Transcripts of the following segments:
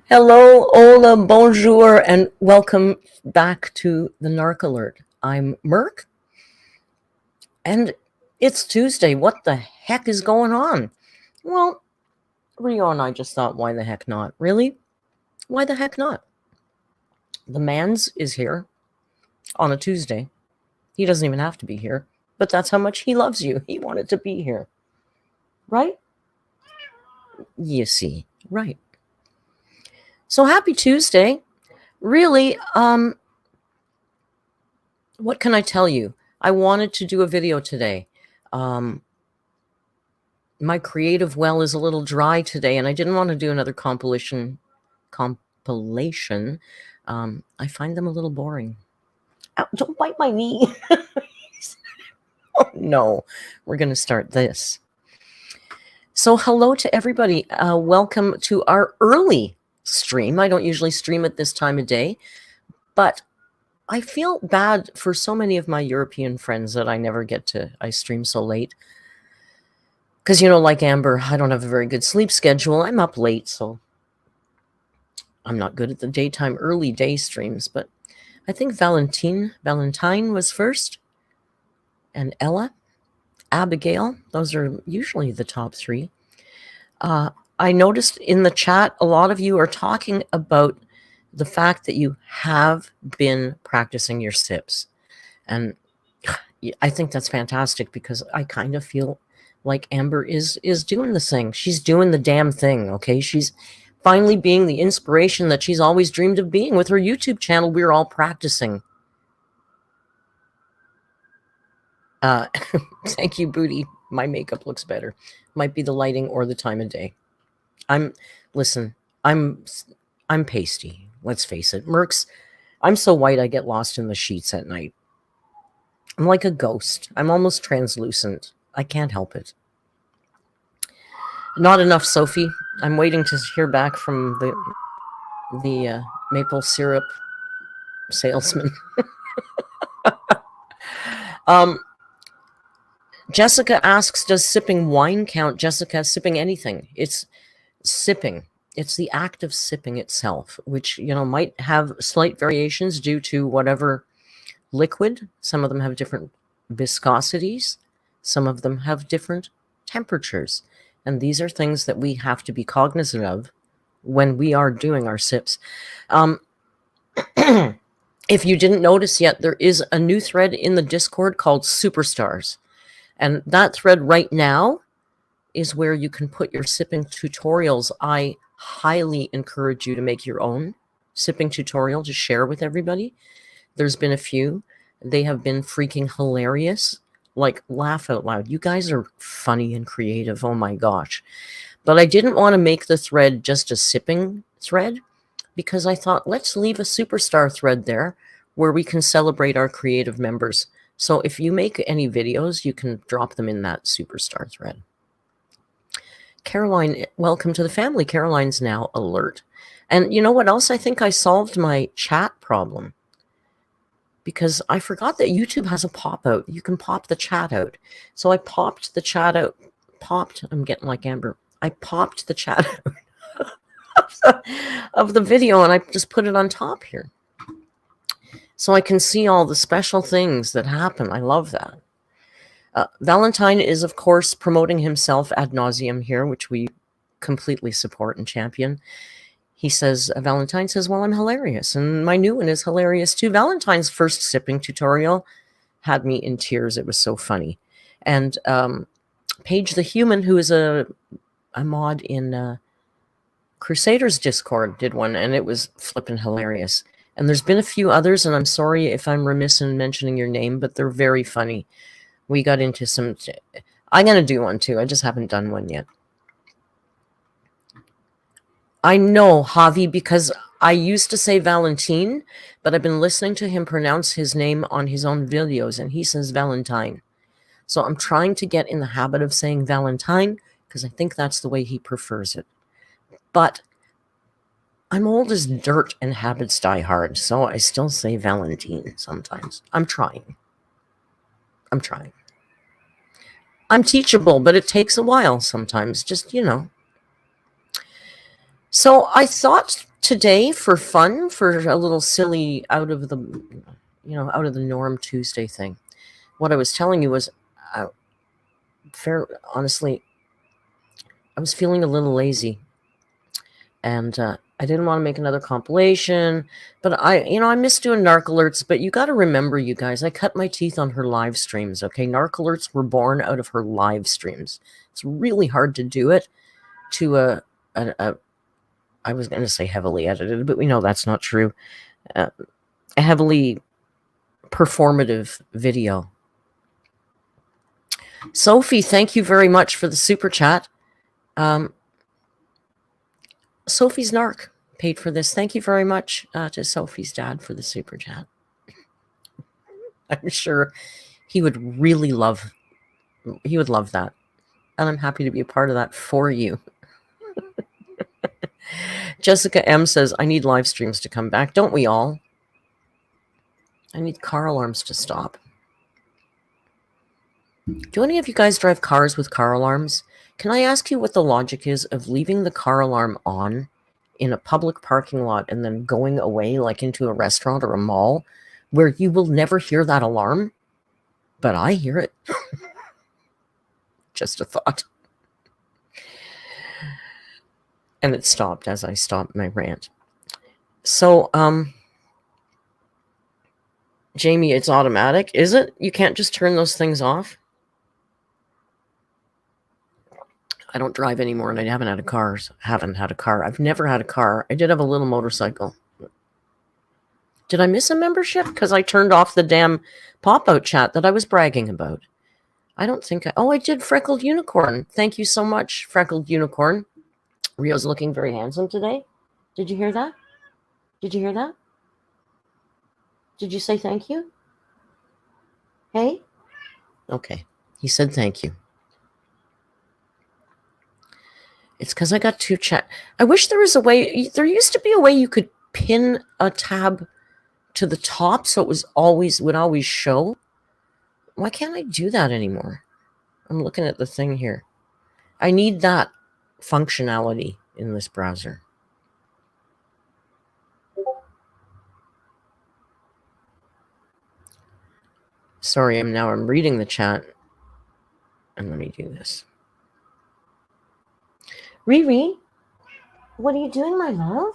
Hello, hola, bonjour, and welcome back to the Narc Alert. I'm Merc, and it's Tuesday. What the heck is going on? Well, Rio and I just thought, why the heck not? Really? Why the heck not? The man's is here on a Tuesday. He doesn't even have to be here, but that's how much he loves you. He wanted to be here. Right? You see, right. So happy Tuesday. Really, what can I tell you? I wanted to do a video today. My creative well is a little dry today, and I didn't want to do another compilation. I find them a little boring. Ow, don't bite my knee. Oh, no, we're going to start this. So hello to everybody. Welcome to our early stream. I don't usually stream at this time of day, but I feel bad for so many of my European friends that I never get to, I stream so late. Because, you know, like Amber, I don't have a very good sleep schedule. I'm up late, so I'm not good at the daytime early day streams. But I think Valentine was first, and Ella, Abigail. Those are usually the top three. I noticed in the chat, a lot of you are talking about the fact that you have been practicing your sips. And I think that's fantastic, because I kind of feel like Amber is doing the thing. She's doing the damn thing, okay? She's finally being the inspiration that she's always dreamed of being. With her YouTube channel, we're all practicing. Thank you, Booty. My makeup looks better. Might be the lighting or the time of day. I'm pasty. Let's face it. Mercs, I'm so white I get lost in the sheets at night. I'm like a ghost. I'm almost translucent. I can't help it. Not enough, Sophie. I'm waiting to hear back from the maple syrup salesman. Jessica asks, does sipping wine count? Jessica, sipping anything. It's sipping. It's the act of sipping itself, which, you know, might have slight variations due to whatever liquid. Some of them have different viscosities. Some of them have different temperatures. And these are things that we have to be cognizant of when we are doing our sips. If you didn't notice yet, there is a new thread in the Discord called Superstars. And that thread right now is where you can put your sipping tutorials. I highly encourage you to make your own sipping tutorial to share with everybody. There's been a few They have been freaking hilarious. Like, laugh out loud. You guys are funny and creative. Oh my gosh. But I didn't want to make the thread just a sipping thread, because I thought, let's leave a superstar thread there where we can celebrate our creative members. So if you make any videos, you can drop them in that superstar thread. Caroline, welcome to the family. Caroline's now alert. And you know what else? I think I solved my chat problem, because I forgot that YouTube has a pop out. You can pop the chat out. So I popped the chat out. I'm getting like Amber. I popped the chat out of the video, and I just put it on top here, so I can see all the special things that happen. I love that. Valentine is, of course, promoting himself ad nauseum here, which we completely support and champion. He says, Valentine says, well, I'm hilarious, and my new one is hilarious too. Valentine's first sipping tutorial had me in tears. It was so funny. And Paige the Human, who is a mod in Crusaders Discord, did one, and it was flippin' hilarious. And there's been a few others, and I'm sorry if I'm remiss in mentioning your name, but they're very funny. We got into some... I'm going to do one too. I just haven't done one yet. I know, Javi, because I used to say Valentine, but I've been listening to him pronounce his name on his own videos, and he says Valentine. So I'm trying to get in the habit of saying Valentine, because I think that's the way he prefers it. But I'm old as dirt and habits die hard, so I still say Valentine sometimes. I'm trying. I'm teachable, but it takes a while sometimes, just, you know. So I thought today, for fun, for a little silly out of the norm Tuesday thing, what I was telling you was, honestly, I was feeling a little lazy, and I didn't want to make another compilation, but I miss doing narc alerts. But you got to remember, you guys, I cut my teeth on her live streams. Okay, narc alerts were born out of her live streams. It's really hard to do it to I was going to say heavily edited, but we know that's not true. A heavily performative video. Sophie, thank you very much for the super chat. Sophie's narc paid for this. Thank you very much to Sophie's dad for the super chat. I'm sure he would really love. He would love that, and I'm happy to be a part of that for you. Jessica M says, I need live streams to come back. Don't we all? I need car alarms to stop. Do any of you guys drive cars with car alarms? Can I ask you what the logic is of leaving the car alarm on in a public parking lot and then going away, like into a restaurant or a mall, where you will never hear that alarm? But I hear it. Just a thought. And it stopped as I stopped my rant. So, Jamie, it's automatic, is it? You can't just turn those things off? I don't drive anymore, and I haven't had a car. I've never had a car. I did have a little motorcycle. Did I miss a membership? Because I turned off the damn pop-out chat that I was bragging about. I don't think I... Oh, I did Freckled Unicorn. Thank you so much, Freckled Unicorn. Rio's looking very handsome today. Did you hear that? Did you hear that? Did you say thank you? Hey? Okay. He said thank you. It's because I got two chat. I wish there was a way. There used to be a way you could pin a tab to the top so it would always show. Why can't I do that anymore? I'm looking at the thing here. I need that functionality in this browser. Sorry, I'm reading the chat. And let me do this. Riri, what are you doing, my love?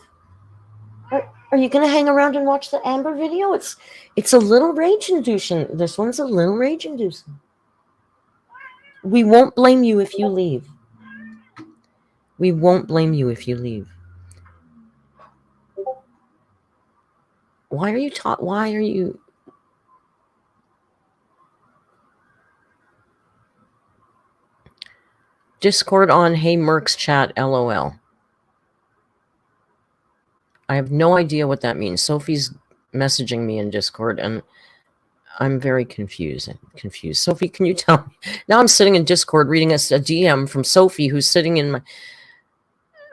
Are you going to hang around and watch the Amber video? It's a little rage-inducing. This one's a little rage-inducing. We won't blame you if you leave. We won't blame you if you leave. Why are you Discord on Hey Mercs chat, LOL. I have no idea what that means. Sophie's messaging me in Discord, and I'm very confused. Sophie, can you tell me? Now I'm sitting in Discord reading a DM from Sophie, who's sitting in my...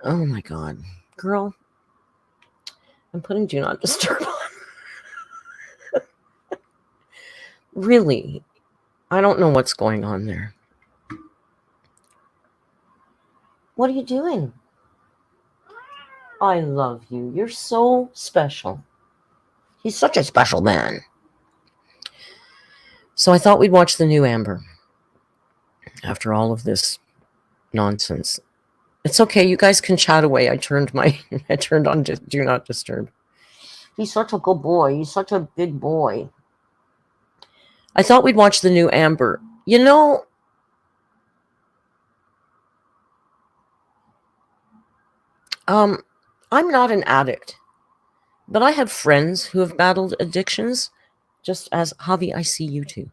Oh my God. Girl, I'm putting Do Not Disturb on. Really? I don't know what's going on there. What are you doing? I love you. You're so special. He's such a special man. So I thought we'd watch the new Amber. After all of this nonsense. It's okay. You guys can chat away. I turned on Do Not Disturb. He's such a good boy. He's such a big boy. I thought we'd watch the new Amber. You know, I'm not an addict, but I have friends who have battled addictions, just as Javi, I see you too.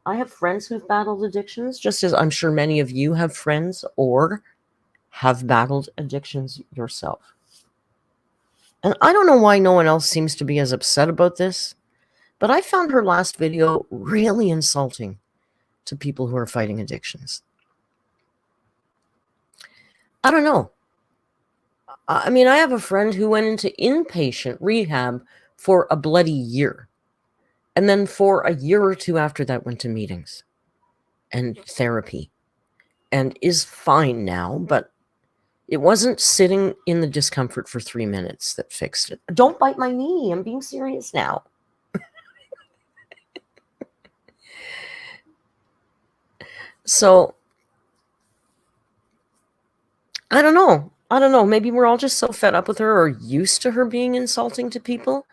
I have friends who've battled addictions, just as I'm sure many of you have friends or have battled addictions yourself. And I don't know why no one else seems to be as upset about this, but I found her last video really insulting to people who are fighting addictions. I don't know. I mean, I have a friend who went into inpatient rehab for a bloody year. And then for a year or two after that went to meetings and therapy and is fine now, but it wasn't sitting in the discomfort for 3 minutes that fixed it. Don't bite my knee. I'm being serious now. So, I don't know. Maybe we're all just so fed up with her or used to her being insulting to people.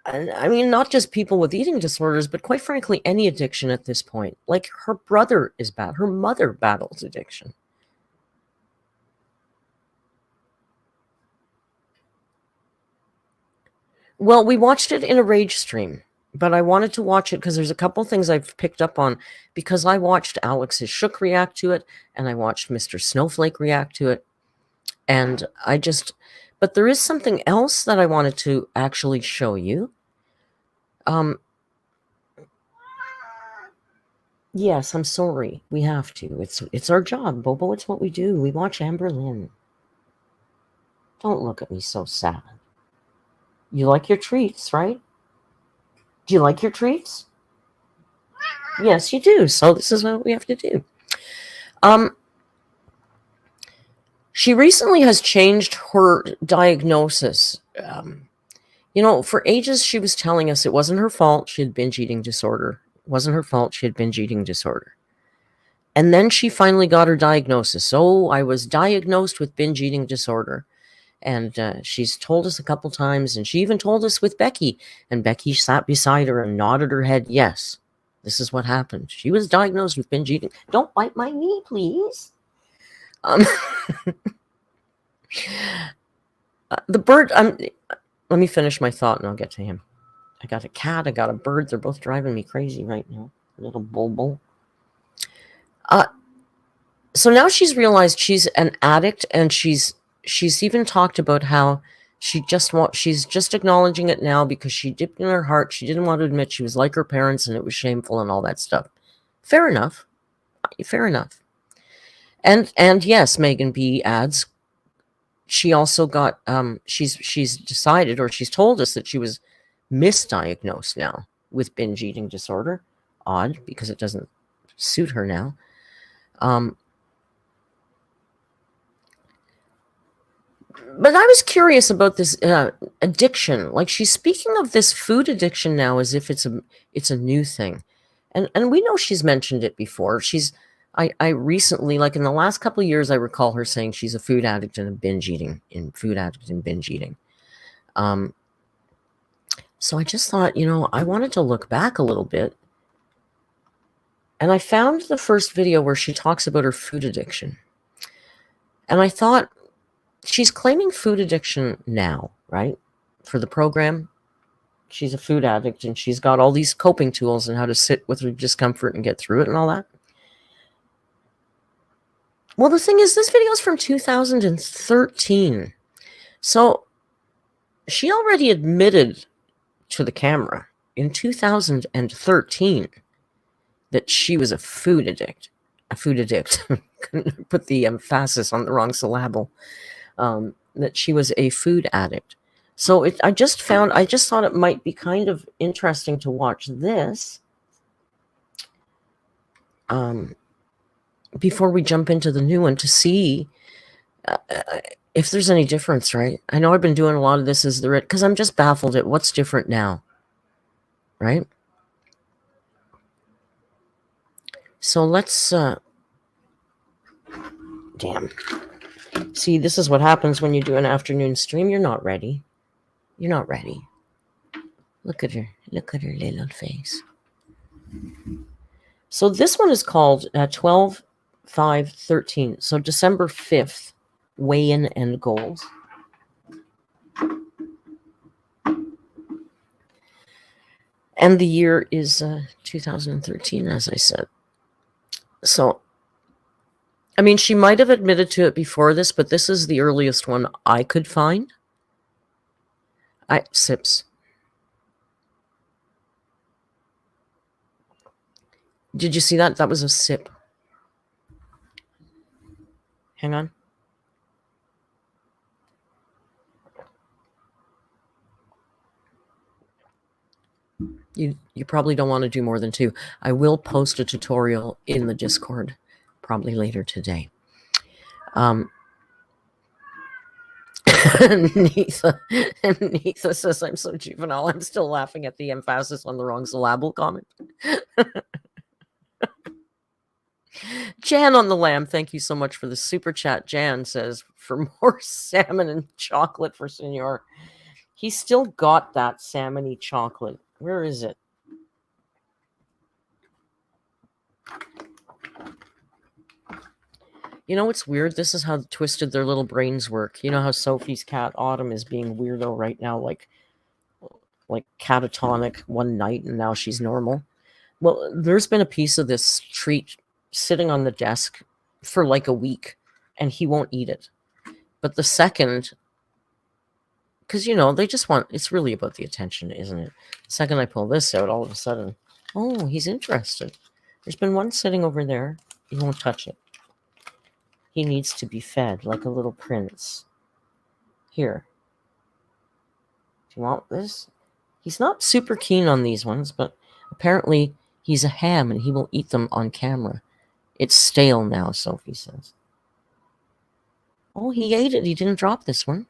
I mean, not just people with eating disorders, but quite frankly, any addiction at this point. Like, her brother is bad. Her mother battles addiction. Well, we watched it in a rage stream, but I wanted to watch it because there's a couple things I've picked up on, because I watched Alex's Shook react to it, and I watched Mr. Snowflake react to it, and but there is something else that I wanted to actually show you. Yes, I'm sorry. We have to. It's our job, Bobo. It's what we do. We watch Amberlynn. Don't look at me so sad. You like your treats, right? Do you like your treats? Yes, you do. So this is what we have to do. She recently has changed her diagnosis. You know, for ages she was telling us it wasn't her fault she had binge eating disorder. It wasn't her fault she had binge eating disorder. And then she finally got her diagnosis. Oh, I was diagnosed with binge eating disorder. And she's told us a couple times, and she even told us with Becky. And Becky sat beside her and nodded her head, yes, this is what happened. She was diagnosed with binge eating. Don't bite my knee, please. The bird, let me finish my thought and I'll get to him. I got a cat, I got a bird. They're both driving me crazy right now. Little bulbul. So now she's realized she's an addict, and she's even talked about how she's just acknowledging it now because she dipped in her heart. She didn't want to admit she was like her parents and it was shameful and all that stuff. Fair enough. And yes, Megan B adds, she also got she's decided, or she's told us, that she was misdiagnosed now with binge eating disorder. Odd, because it doesn't suit her now. But I was curious about this addiction. Like, she's speaking of this food addiction now as if it's a new thing, and we know she's mentioned it before. I recently, like in the last couple of years, I recall her saying she's a food addict and binge eating. So I just thought, I wanted to look back a little bit, and I found the first video where she talks about her food addiction, and I thought, she's claiming food addiction now, right? For the program, she's a food addict, and she's got all these coping tools and how to sit with her discomfort and get through it and all that. Well, the thing is, this video is from 2013. So she already admitted to the camera in 2013 that she was a food addict. A food addict. Put the emphasis on the wrong syllable. That she was a food addict. So I just thought it might be kind of interesting to watch this before we jump into the new one to see if there's any difference, right? I know I've been doing a lot of this because I'm just baffled at what's different now, right? So let's, damn. See, this is what happens when you do an afternoon stream. You're not ready. You're not ready. Look at her. Look at her little face. So this one is called 12/5/13. So December 5th, weigh-in and goals. And the year is 2013, as I said. So, I mean, she might have admitted to it before this, but this is the earliest one I could find. Sips. Did you see that? That was a sip. Hang on. You probably don't want to do more than 2. I will post a tutorial in the Discord probably later today. Neitha says I'm so juvenile. I'm still laughing at the emphasis on the wrong syllable comment. Jan on the lamb, thank you so much for the super chat. Jan says, for more salmon and chocolate for Senor. He's still got that salmony chocolate. Where is it? You know what's weird? This is how twisted their little brains work. You know how Sophie's cat Autumn is being weirdo right now, like catatonic one night, and now she's normal. Well, there's been a piece of this treat sitting on the desk for like a week, and he won't eat it. But the second, because, you know, they just want, it's really about the attention, isn't it? The second I pull this out, all of a sudden, oh, he's interested. There's been one sitting over there. He won't touch it. He needs to be fed like a little prince. Here. Do you want this? He's not super keen on these ones, but apparently he's a ham and he will eat them on camera. It's stale now, Sophie says. Oh, he ate it. He didn't drop this one.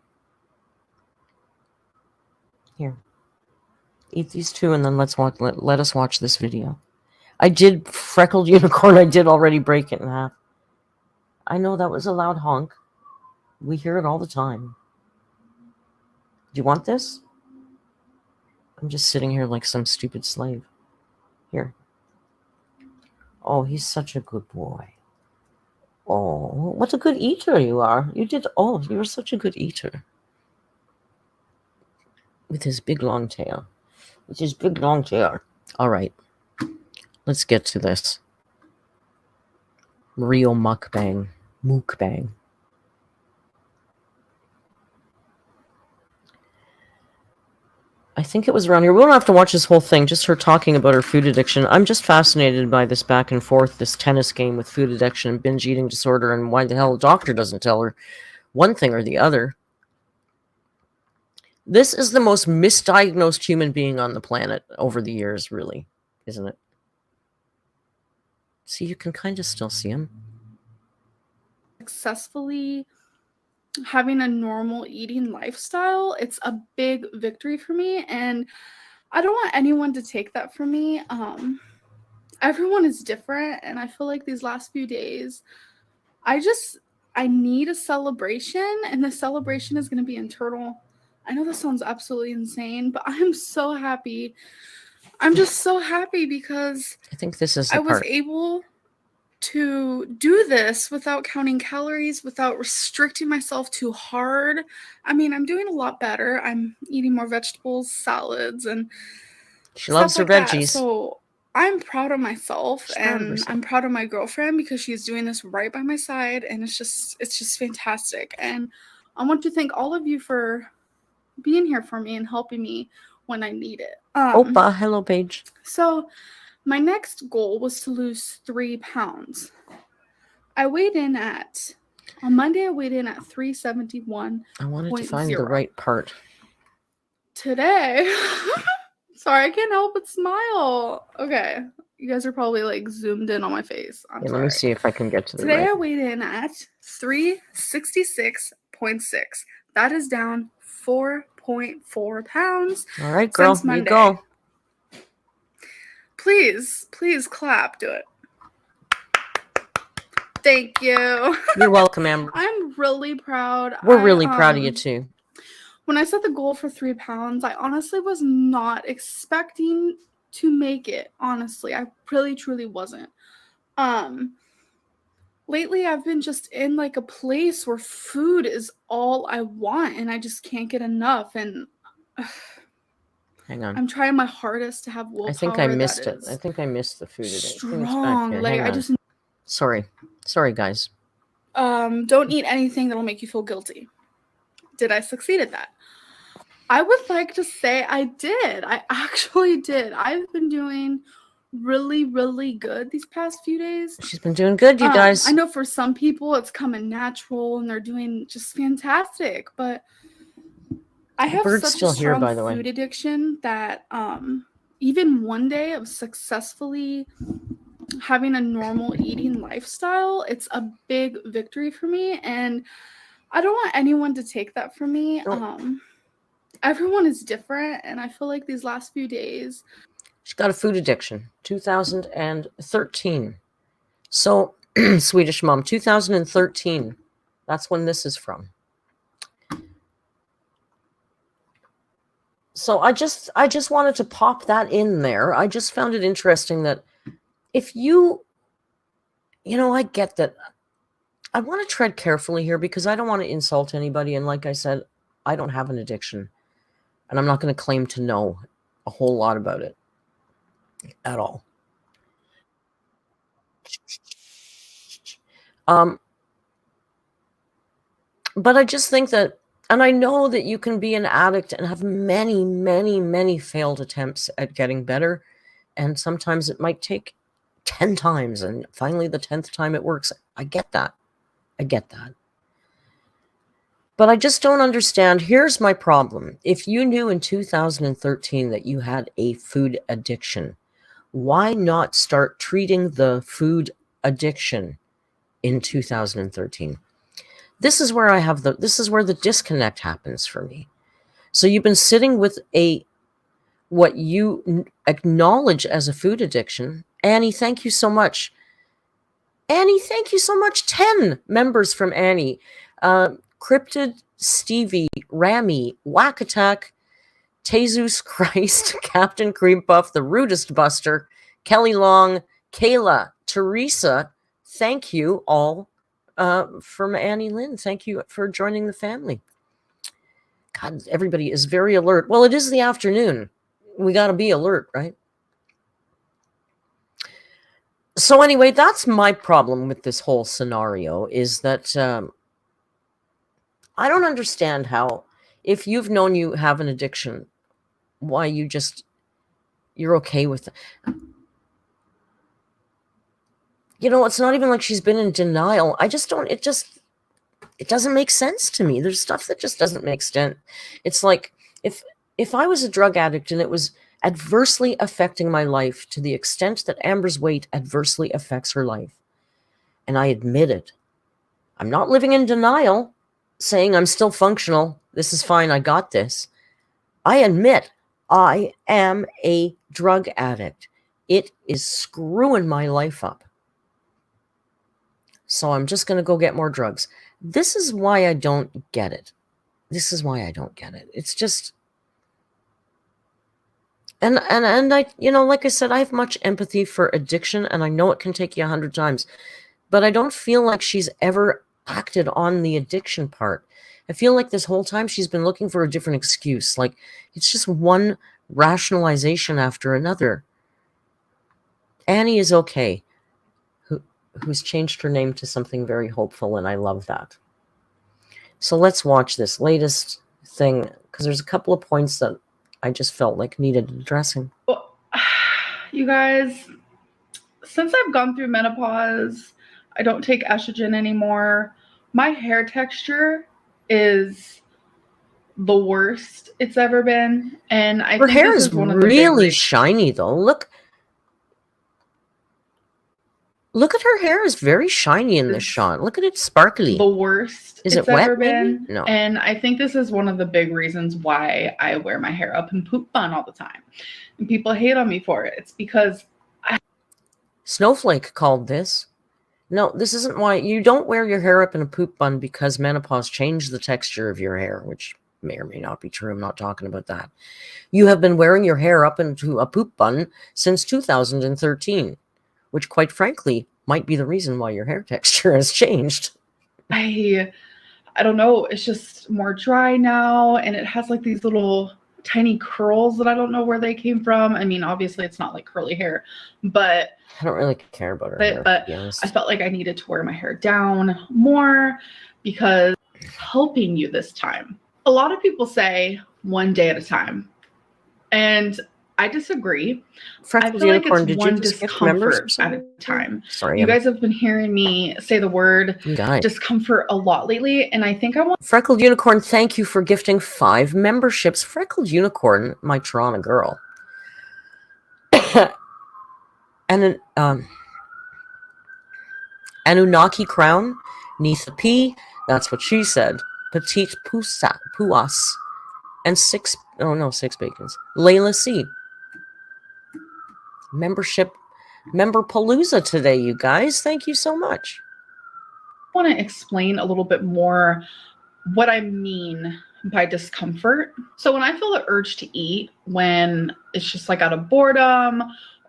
Here. Eat these 2 and then let us watch this video. I did freckled unicorn. I did already break it in half. I know that was a loud honk. We hear it all the time. Do you want this? I'm just sitting here like some stupid slave. Here. Oh, he's such a good boy. Oh, what a good eater you are. You're such a good eater. With his big long tail. All right. Let's get to this. Real mukbang. I think it was around here. We don't have to watch this whole thing, just her talking about her food addiction. I'm just fascinated by this back and forth, this tennis game with food addiction and binge eating disorder, and why the hell the doctor doesn't tell her one thing or the other. This is the most misdiagnosed human being on the planet over the years, really, isn't it? See, you can kind of still see him. Successfully having a normal eating lifestyle, it's a big victory for me, and I don't want anyone to take that from me. Everyone is different, and I feel like these last few days I need a celebration, and the celebration is going to be internal. I know this sounds absolutely insane, but I'm so happy. I'm just so happy because I think this is I was able to do this without counting calories, without restricting myself too hard. I mean, I'm doing a lot better. I'm eating more vegetables, salads, and she loves her veggies. So I'm proud of myself She's proud of and herself. I'm proud of my girlfriend because she's doing this right by my side, and it's just fantastic. And I want to thank all of you for being here for me and helping me when I need it. Opa, hello, Paige. So my next goal was to lose 3 pounds. On Monday I weighed in at 371. I wanted to find the right part. Today, sorry, I can't help but smile. Okay, you guys are probably like zoomed in on my face. I'm sorry. Let me see if I can get to the Today right. I weighed in at 366.6. That is down 4.4 pounds. All right, girl, since Monday. You go. Please clap. Do it. Thank you. You're welcome, Amber. I'm really proud. We're really proud of you too. When I set the goal for 3 pounds, I honestly was not expecting to make it. Honestly, I really truly wasn't. Lately I've been just in like a place where food is all I want and I just can't get enough, and hang on. I'm trying my hardest to have willpower. I think I missed it. I think I missed the food. Strong. Like I just Sorry, guys. Don't eat anything that'll make you feel guilty. Did I succeed at that? I would like to say I did. I actually did. I've been doing really, really good these past few days. She's been doing good, you guys. I know for some people it's coming natural and they're doing just fantastic, but I have such a strong food addiction that even one day of successfully having a normal eating lifestyle, it's a big victory for me, and I don't want anyone to take that from me. Everyone is different, and I feel like these last few days. She's got a food addiction. 2013. So, Swedish mom, 2013. That's when this is from. So I just wanted to pop that in there. I just found it interesting that if you I get that. I want to tread carefully here because I don't want to insult anybody. And like I said, I don't have an addiction. And I'm not going to claim to know a whole lot about it at all. But I just think that, and I know that you can be an addict and have many, many, many failed attempts at getting better. And sometimes it might take 10 times. And finally, the 10th time it works. I get that. But I just don't understand. Here's my problem. If you knew in 2013 that you had a food addiction, why not start treating the food addiction in 2013? This is where the disconnect happens for me. So you've been sitting with what you acknowledge as a food addiction. Annie, thank you so much. 10 members from Annie. Cryptid, Stevie, Rami, Whack Attack, Jesus Christ, Captain Cream Puff, The Rudest Buster, Kelly Long, Kayla, Teresa. Thank you all from Annie Lynn. Thank you for joining the family. God, everybody is very alert. Well, it is the afternoon. We got to be alert, right? So anyway, that's my problem with this whole scenario is that I don't understand how, if you've known you have an addiction, why you're okay with it. It's not even like she's been in denial. It doesn't make sense to me. There's stuff that just doesn't make sense. It's like if I was a drug addict and it was adversely affecting my life to the extent that Amber's weight adversely affects her life, and I admit it, I'm not living in denial, saying I'm still functional, this is fine, I got this. I admit I am a drug addict. It is screwing my life up. So I'm just going to go get more drugs. This is why I don't get it. It's just, and I, like I said, I have much empathy for addiction, and I know it can take you 100 times, but I don't feel like she's ever acted on the addiction part. I feel like this whole time she's been looking for a different excuse. Like it's just one rationalization after another. Annie is okay, who's changed her name to something very hopeful, and I love that. So let's watch this latest thing, because there's a couple of points that I just felt like needed addressing. Well, you guys, since I've gone through menopause, I don't take estrogen anymore. My hair texture is the worst it's ever been, and I Her think hair this is one of the really big shiny, though. Look at her hair is very shiny in this shot. Look at it sparkly. the worst Is it's it wet, ever maybe? been. No. And I think this is one of the big reasons why I wear my hair up in poop bun all the time. And people hate on me for it. It's because Snowflake called this. No, this isn't why. You don't wear your hair up in a poop bun because menopause changed the texture of your hair, which may or may not be true. I'm not talking about that. You have been wearing your hair up into a poop bun since 2013, which quite frankly might be the reason why your hair texture has changed. I don't know, it's just more dry now, and it has like these little tiny curls that I don't know where they came from. I mean, obviously it's not like curly hair, but I don't really care about her hair, but to be honest. I felt like I needed to wear my hair down more because it's helping you this time. A lot of people say one day at a time, and I disagree. Freckled I feel Unicorn, like it's did you one just gift members or discomfort at a something? time. Sorry, You guys have been hearing me say the word guys. discomfort a lot lately, and I think I want. Freckled Unicorn, thank you for gifting 5 memberships. Freckled Unicorn, my Toronto girl. And Anunnaki Crown, Neitha P, that's what she said. Petite Puas, and 6 bacons. Layla C. Member Palooza today, you guys. Thank you so much. I want to explain a little bit more what I mean by discomfort. So when I feel the urge to eat, when it's just like out of boredom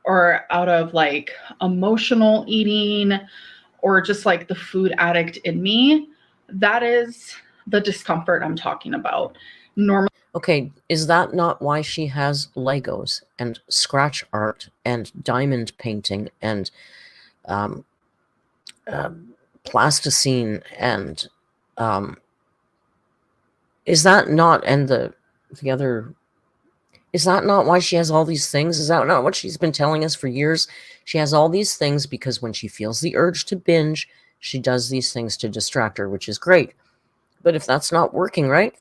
or out of like emotional eating or just like the food addict in me, that is the discomfort I'm talking about. Normally, okay, is that not why she has Legos and scratch art and diamond painting and plasticine and is that not, and the other, is that not why she has all these things? Is that not what she's been telling us for years? She has all these things because when she feels the urge to binge, she does these things to distract her, which is great. But if that's not working, right?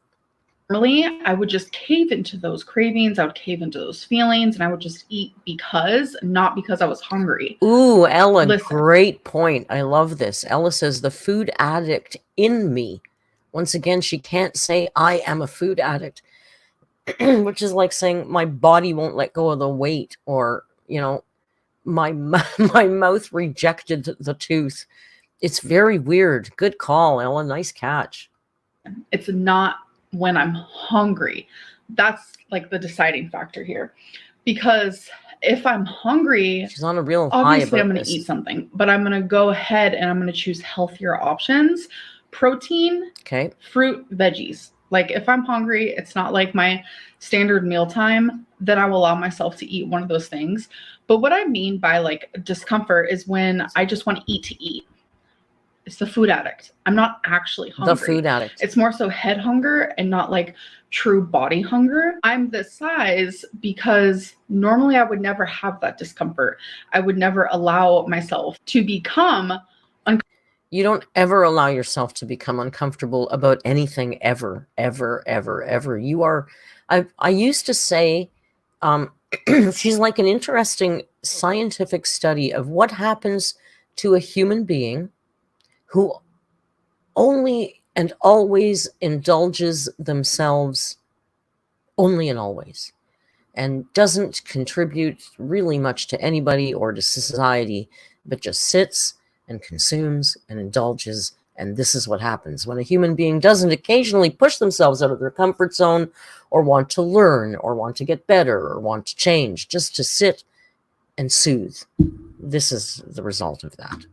normally, I would just cave into those cravings. I would cave into those feelings, and I would just eat because, not because I was hungry. Ooh, Ella, Listen. Great point. I love this. Ella says the food addict in me. Once again, she can't say I am a food addict, which is like saying my body won't let go of the weight, or, you know, my mouth rejected the tooth. It's very weird. Good call, Ella. Nice catch. It's not when I'm hungry. That's like the deciding factor here. Because if I'm hungry, she's on a real high. Obviously, I'm going to eat something, but I'm going to go ahead and I'm going to choose healthier options. Protein, okay, fruit, veggies. Like if I'm hungry, it's not like my standard mealtime, then I will allow myself to eat one of those things. But what I mean by like discomfort is when I just want to eat. It's the food addict. I'm not actually hungry. The food addict. It's more so head hunger and not like true body hunger. I'm this size because normally I would never have that discomfort. I would never allow myself to become uncomfortable. You don't ever allow yourself to become uncomfortable about anything ever, ever, ever, ever. You are, I used to say, she's like an interesting scientific study of what happens to a human being who only and always indulges themselves only and always and doesn't contribute really much to anybody or to society, but just sits and consumes and indulges. And this is what happens when a human being doesn't occasionally push themselves out of their comfort zone or want to learn or want to get better or want to change, just to sit and soothe. This is the result of that.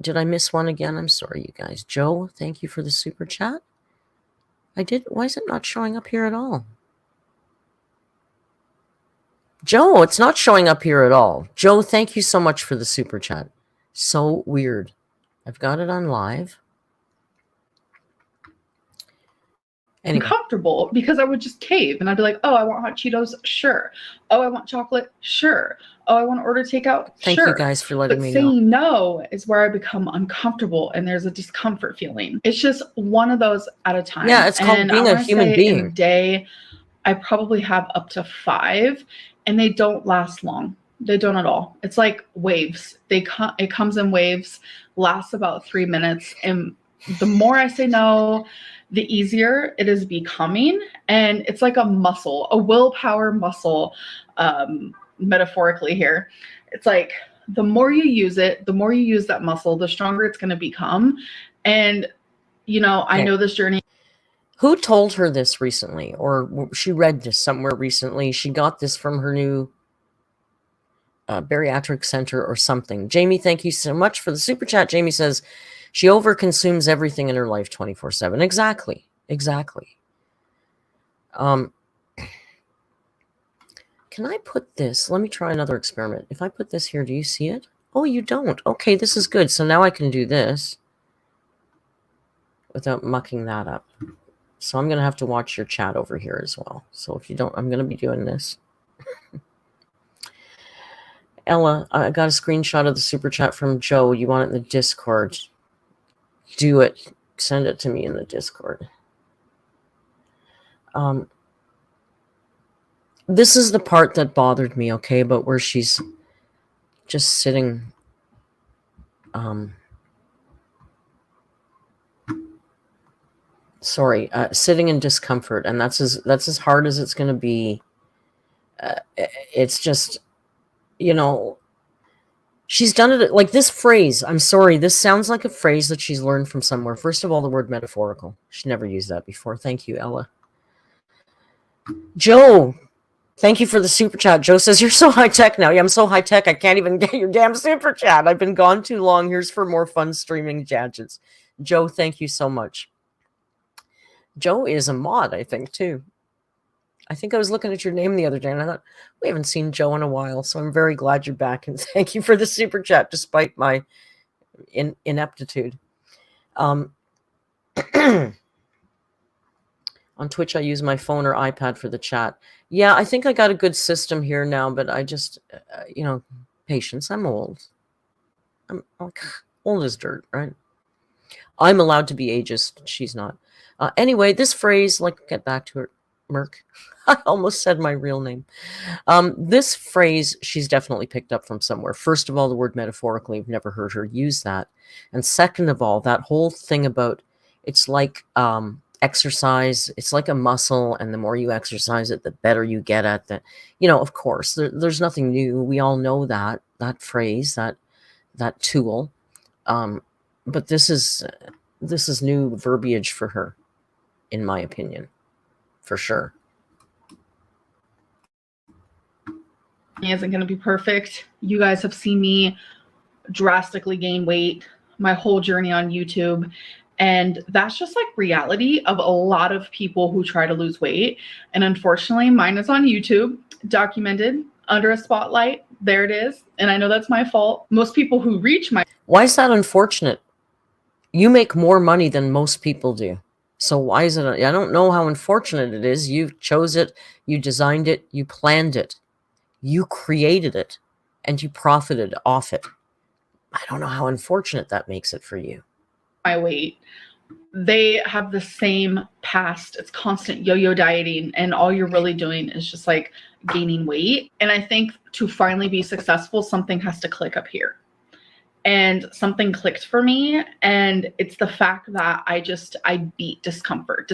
Did I miss one again? I'm sorry, you guys. Joe, thank you for the super chat. I did. Why is it not showing up here at all? Joe, it's not showing up here at all. Joe, thank you so much for the super chat. So weird. I've got it on live. Anyway. Uncomfortable because I would just cave and I'd be like, oh, I want hot Cheetos, sure. Oh, I want chocolate, sure. Oh, I want to order takeout, Thank sure. you guys for letting me know. Saying no is where I become uncomfortable and there's a discomfort feeling. It's just one of those at a time. Yeah, it's called being a human being. In a day, I probably have up to 5 and they don't last long. They don't at all. It's like waves. It comes in waves, lasts about 3 minutes. And the more I say no, the easier it is becoming. And it's like a muscle, a willpower muscle, metaphorically here. It's like the more you use it, the more you use that muscle, the stronger it's going to become. And, you know, I know this journey. Who told her this recently? Or she read this somewhere recently. She got this from her new bariatric center or something. Jamie, thank you so much for the super chat. Jamie says she overconsumes everything in her life 24/7. Exactly. Can I put this? Let me try another experiment. If I put this here, do you see it? Oh, you don't. Okay, this is good. So now I can do this without mucking that up. So I'm going to have to watch your chat over here as well. So if you don't, I'm going to be doing this. Ella, I got a screenshot of the super chat from Joe. You want it in the Discord? Do it. Send it to me in the Discord. This is the part that bothered me, okay, but where she's just sitting. Sitting in discomfort, and that's as hard as it's going to be. It's just, you know, she's done it like this phrase. I'm sorry, this sounds like a phrase that she's learned from somewhere. First of all, the word metaphorical. She never used that before. Thank you, Ella. Joe, thank you for the super chat. Joe says, you're so high tech now. Yeah, I'm so high tech, I can't even get your damn super chat. I've been gone too long. Here's for more fun streaming gadgets. Joe, thank you so much. Joe is a mod, I think, too. I think I was looking at your name the other day, and I thought, we haven't seen Joe in a while, so I'm very glad you're back, and thank you for the super chat, despite my ineptitude. On Twitch, I use my phone or iPad for the chat. Yeah, I think I got a good system here now, but I just, you know, patience. I'm old. I'm old as dirt, right? I'm allowed to be ageist. She's not. Anyway, this phrase, get back to her, Merc. I almost said my real name. This phrase, she's definitely picked up from somewhere. First of all, the word metaphorically, I've never heard her use that. And second of all, that whole thing about it's like exercise, it's like a muscle, and the more you exercise it, the better you get at that. You know, of course, there's nothing new. We all know that phrase, that tool. But this is new verbiage for her, in my opinion, for sure. Isn't going to be perfect. You guys have seen me drastically gain weight my whole journey on YouTube. And that's just like reality of a lot of people who try to lose weight. And unfortunately, mine is on YouTube, documented under a spotlight. There it is. And I know that's my fault. Most people who reach my... Why is that unfortunate? You make more money than most people do. So why is it? I don't know how unfortunate it is. You chose it, you designed it, you planned it, you created it, and you profited off it. I don't know how unfortunate that makes it for you. My weight, they have the same past. It's constant yo-yo dieting, and all you're really doing is just like gaining weight. And I think to finally be successful, something has to click up here. And something clicked for me, and it's the fact that I beat discomfort.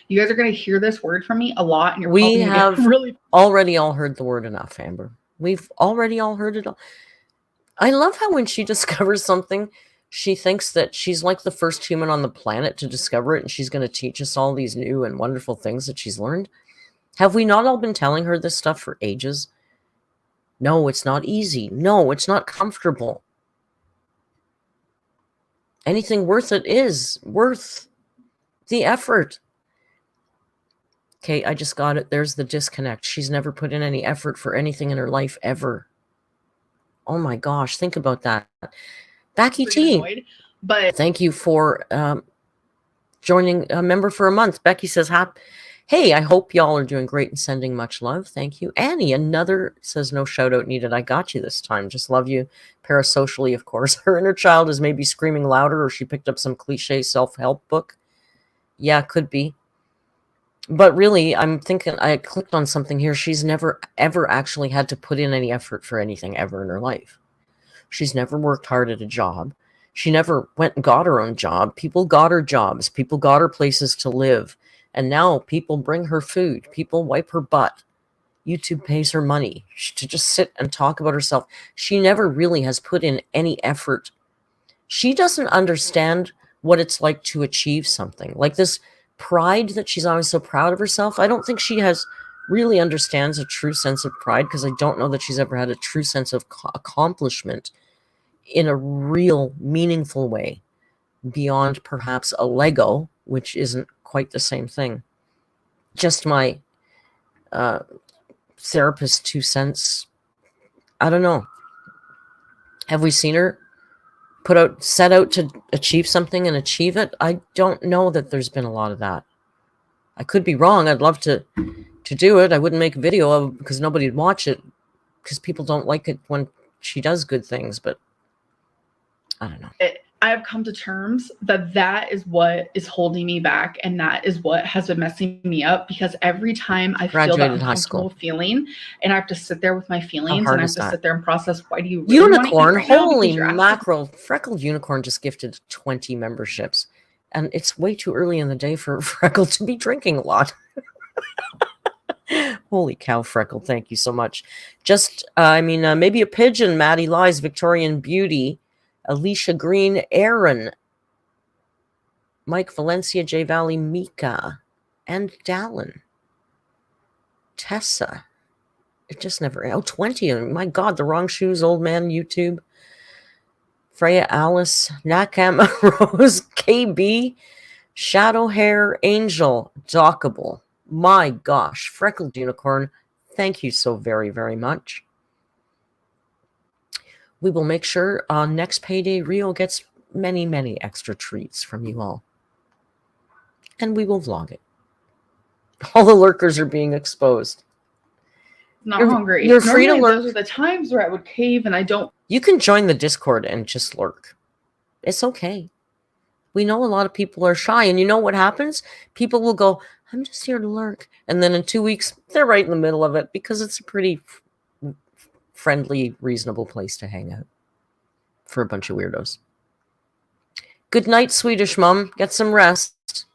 You guys are going to hear this word from me a lot, and we have already all heard the word enough, Amber. We've already all heard it all. I love how when she discovers something, she thinks that she's like the first human on the planet to discover it, and she's going to teach us all these new and wonderful things that she's learned. Have we not all been telling her this stuff for ages? No, it's not easy. No, it's not comfortable. Anything worth it is worth the effort. Okay, I just got it. There's the disconnect. She's never put in any effort for anything in her life ever. Oh my gosh, think about that. Becky T, annoyed, but thank you for joining a member for a month. Becky says, hey, I hope y'all are doing great and sending much love. Thank you. Annie, another, says no shout out needed. I got you this time. Just love you. Parasocially, of course. Her inner child is maybe screaming louder, or she picked up some cliche self-help book. Yeah, could be. But really, I'm thinking, I clicked on something here. She's never, ever actually had to put in any effort for anything ever in her life. She's never worked hard at a job. She never went and got her own job. People got her jobs. People got her places to live. And now people bring her food. People wipe her butt. YouTube pays her money to just sit and talk about herself. She never really has put in any effort. She doesn't understand what it's like to achieve something. Like this pride that she's always so proud of herself. I don't think she has really understands a true sense of pride, because I don't know that she's ever had a true sense of accomplishment in a real meaningful way beyond perhaps a Lego, which isn't quite the same thing. Just my therapist 2 cents. I don't know. Have we seen her set out to achieve something and achieve it? I don't know that there's been a lot of that. I could be wrong. I'd love to do it. I wouldn't make a video of it because nobody would watch it, because people don't like it when she does good things, but I don't know. I have come to terms that that is what is holding me back, and that is what has been messing me up, because every time I feel that uncomfortable feeling and I have to sit there with my feelings and I have to sit there and process, why do you really unicorn, want to eat right holy now? mackerel, Freckled Unicorn just gifted 20 memberships, and it's way too early in the day for Freckle to be drinking a lot. Holy cow, Freckle, thank you so much. Just maybe a pigeon, Maddie Lies, Victorian Beauty, Alicia Green, Aaron, Mike Valencia, J Valley, Mika, and Dallin. Tessa. It just never. 20. My God, the wrong shoes, old man, YouTube. Freya, Alice, Nakam, Rose, KB, Shadow Hair, Angel, Dockable. My gosh, Freckled Unicorn, thank you so very, very much. We will make sure next payday Rio gets many, many extra treats from you all. And we will vlog it. All the lurkers are being exposed. Not hungry. You're free to lurk. Those are the times where I would cave and I don't. You can join the Discord and just lurk. It's okay. We know a lot of people are shy, and you know what happens? People will go, I'm just here to lurk. And then in 2 weeks, they're right in the middle of it, because it's a pretty friendly, reasonable place to hang out for a bunch of weirdos. Good night, Swedish mom. Get some rest.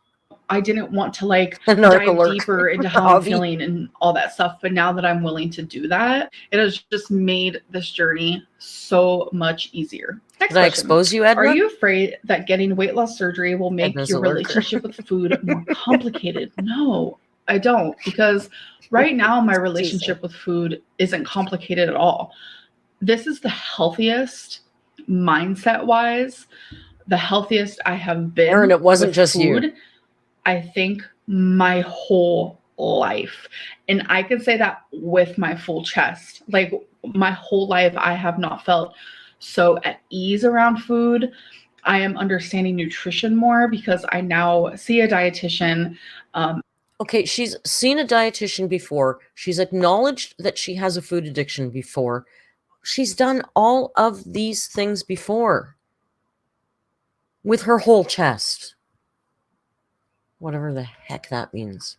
I didn't want to dive deeper into how I'm feeling and all that stuff. But now that I'm willing to do that, it has just made this journey so much easier. Next Did I expose you, Edna? Are you afraid that getting weight loss surgery will make your relationship with food more complicated? No, I don't. Because right now, my relationship with food isn't complicated at all. This is the healthiest, mindset-wise, the healthiest I have been. Aaron, it wasn't just food, you. I think my whole life. And I can say that with my full chest. Like my whole life, I have not felt so at ease around food. I am understanding nutrition more because I now see a dietitian. Okay, she's seen a dietitian before. She's acknowledged that she has a food addiction before. She's done all of these things before with her whole chest. Whatever the heck that means.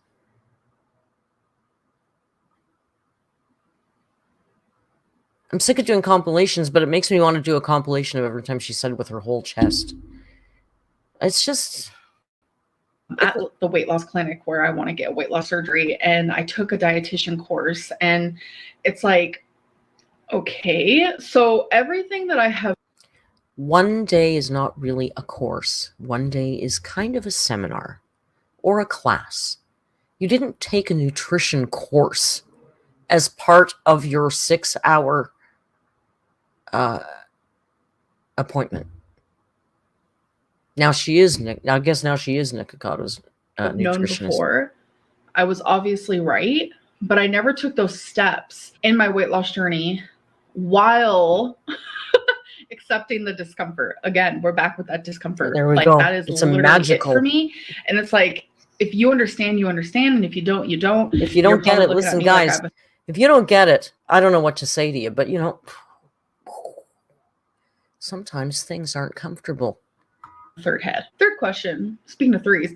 I'm sick of doing compilations, but it makes me want to do a compilation of every time she said with her whole chest. It's just... At the weight loss clinic where I want to get weight loss surgery, and I took a dietitian course, and it's like, okay, so everything that I have... One day is not really a course. One day is kind of a seminar or a class. You didn't take a nutrition course as part of your 6-hour appointment. Now she is Nick. I guess now she is Nikocato's nutritionist. Known before. I was obviously right, but I never took those steps in my weight loss journey while accepting the discomfort. Again, we're back with that discomfort. There we like go. That is It's a literally magical it for me. And it's like, if you understand, you understand, and if you don't, you don't. If you You're don't get probably it, looking at listen, me like guys. I'm If you don't get it, I don't know what to say to you. But you know, sometimes things aren't comfortable. third head. Third question. Speaking of threes,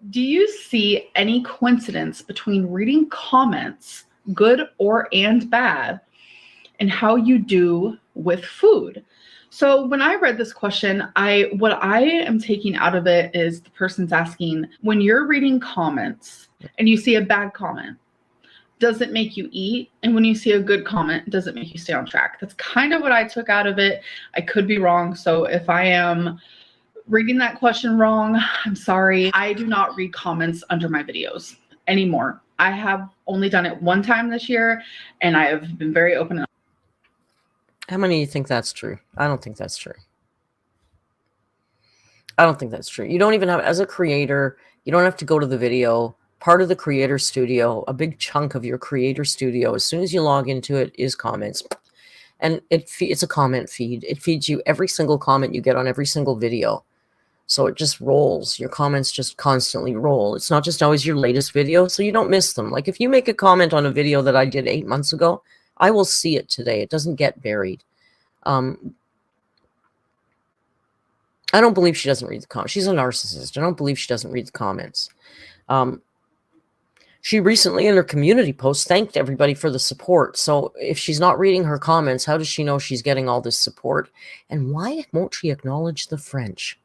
do you see any coincidence between reading comments, good or and bad, and how you do with food? So when I read this question, what I am taking out of it is the person's asking, when you're reading comments and you see a bad comment, does it make you eat? And when you see a good comment, does it make you stay on track? That's kind of what I took out of it. I could be wrong. So if I am reading that question wrong, I'm sorry. I do not read comments under my videos anymore. I have only done it one time this year, and I have been very open. How many of you think that's true? I don't think that's true. I don't think that's true. You don't even have, as a creator, you don't have to go to the video. Part of the creator studio, a big chunk of your creator studio, as soon as you log into it, is comments. And it's a comment feed. It feeds you every single comment you get on every single video. So it just rolls. Your comments just constantly roll. It's not just always your latest video, so you don't miss them. Like if you make a comment on a video that I did 8 months ago, I will see it today. It doesn't get buried. I don't believe she doesn't read the comments. She's a narcissist. I don't believe she doesn't read the comments. She recently in her community post thanked everybody for the support. So if she's not reading her comments, how does she know she's getting all this support? And why won't she acknowledge the French?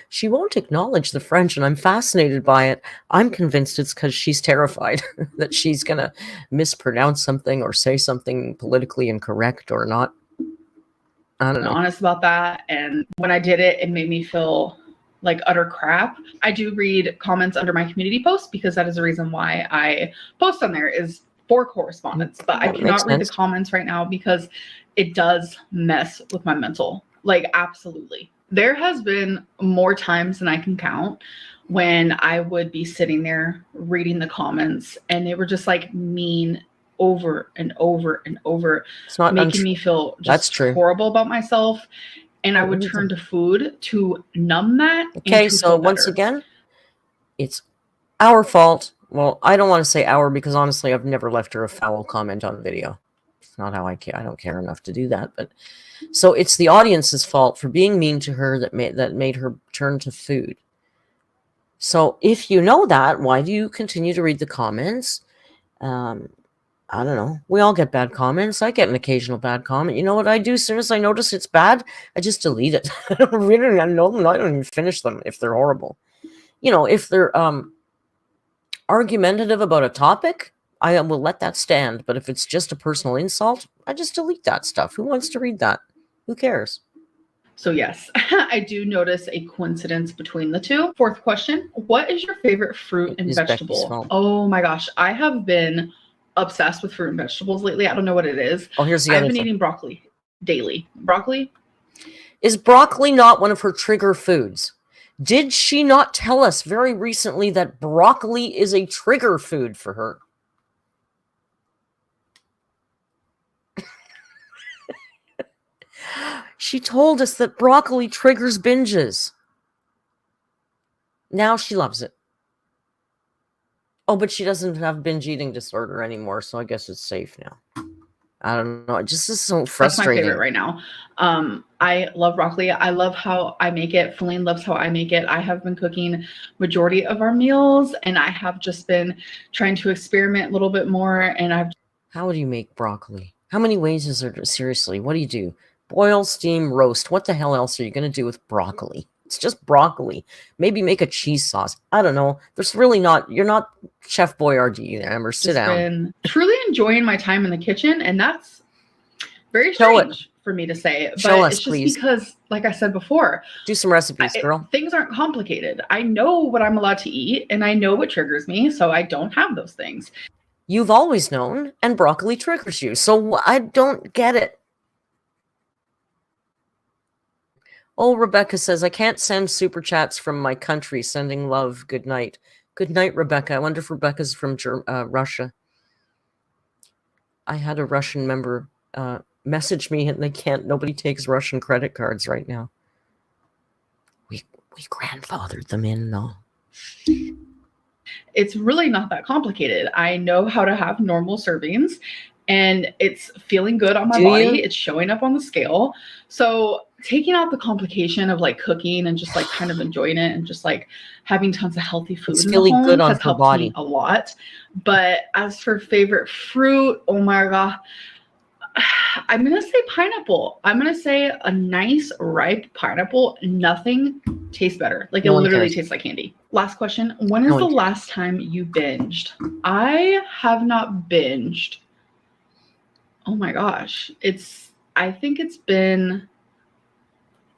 She won't acknowledge the French, and I'm fascinated by it. I'm convinced it's because she's terrified that she's going to mispronounce something or say something politically incorrect or not. I don't know. Honest about that. And when I did it, it made me feel like utter crap. I do read comments under my community posts because that is the reason why I post on there, is for correspondence. But I cannot read the comments right now because it does mess with my mental. Like, absolutely. There has been more times than I can count when I would be sitting there reading the comments and they were just like mean over and over and over, It's not making me feel just horrible about myself. And I would turn to food to numb that. Okay, so once again, it's our fault. Well, I don't want to say our because honestly, I've never left her a foul comment on a video. It's not how I care. I don't care enough to do that. But so it's the audience's fault for being mean to her that made her turn to food. So if you know that, why do you continue to read the comments? I don't know. We all get bad comments. I get an occasional bad comment. You know what I do? As soon as I notice it's bad, I just delete it. I don't really know them. I don't even finish them if they're horrible. You know, if they're argumentative about a topic, I will let that stand. But if it's just a personal insult, I just delete that stuff. Who wants to read that? Who cares? So yes, I do notice a coincidence between the two. Fourth question. What is your favorite fruit and vegetable? Oh my gosh. I have been obsessed with fruit and vegetables lately. I don't know what it is. Oh, here's the other thing. I've been eating broccoli daily. Broccoli? Is broccoli not one of her trigger foods? Did she not tell us very recently that broccoli is a trigger food for her? She told us that broccoli triggers binges. Now she loves it. Oh, but she doesn't have binge eating disorder anymore, so I guess it's safe now. I don't know. It just is so frustrating. That's my favorite right now. I love broccoli. I love how I make it. Feline loves how I make it. I have been cooking majority of our meals, and I have just been trying to experiment a little bit more. And How do you make broccoli? How many ways is there? Seriously, what do you do? Boil, steam, roast. What the hell else are you going to do with broccoli? It's just broccoli. Maybe make a cheese sauce. I don't know. There's really not. You're not Chef Boyardee, Amber. Sit down. Been truly enjoying my time in the kitchen, and that's very strange for me to say. But it's just because, like I said before, do some recipes, girl. Things aren't complicated. I know what I'm allowed to eat, and I know what triggers me, so I don't have those things. You've always known, and broccoli triggers you. So I don't get it. Oh, Rebecca says, I can't send super chats from my country. Sending love. Good night. Good night, Rebecca. I wonder if Rebecca's from Russia. I had a Russian member message me, and nobody takes Russian credit cards right now. We grandfathered them in, though. It's really not that complicated. I know how to have normal servings, and it's feeling good on my body. It's showing up on the scale. So taking out the complication of like cooking and just like kind of enjoying it and just like having tons of healthy food in the home has helped me a lot. But as for favorite fruit, oh my God, I'm going to say pineapple. I'm going to say a nice ripe pineapple. Nothing tastes better. Like it literally tastes like candy. Last question. When is the last time you binged? I have not binged. Oh my gosh. I think it's been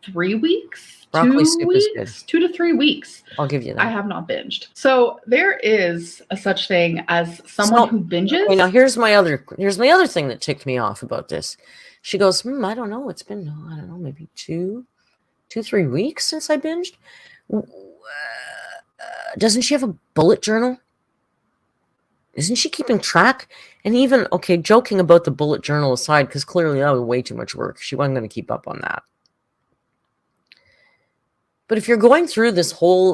3 weeks. Broccoli soup is good. 2 to 3 weeks. I'll give you that. I have not binged. So there is a such thing as someone who binges. Okay, now here's my other thing that ticked me off about this. She goes, I don't know. It's been, I don't know, maybe 3 weeks since I binged. Doesn't she have a bullet journal? Isn't she keeping track? And even, okay, joking about the bullet journal aside, because clearly that was way too much work. She wasn't going to keep up on that. But if you're going through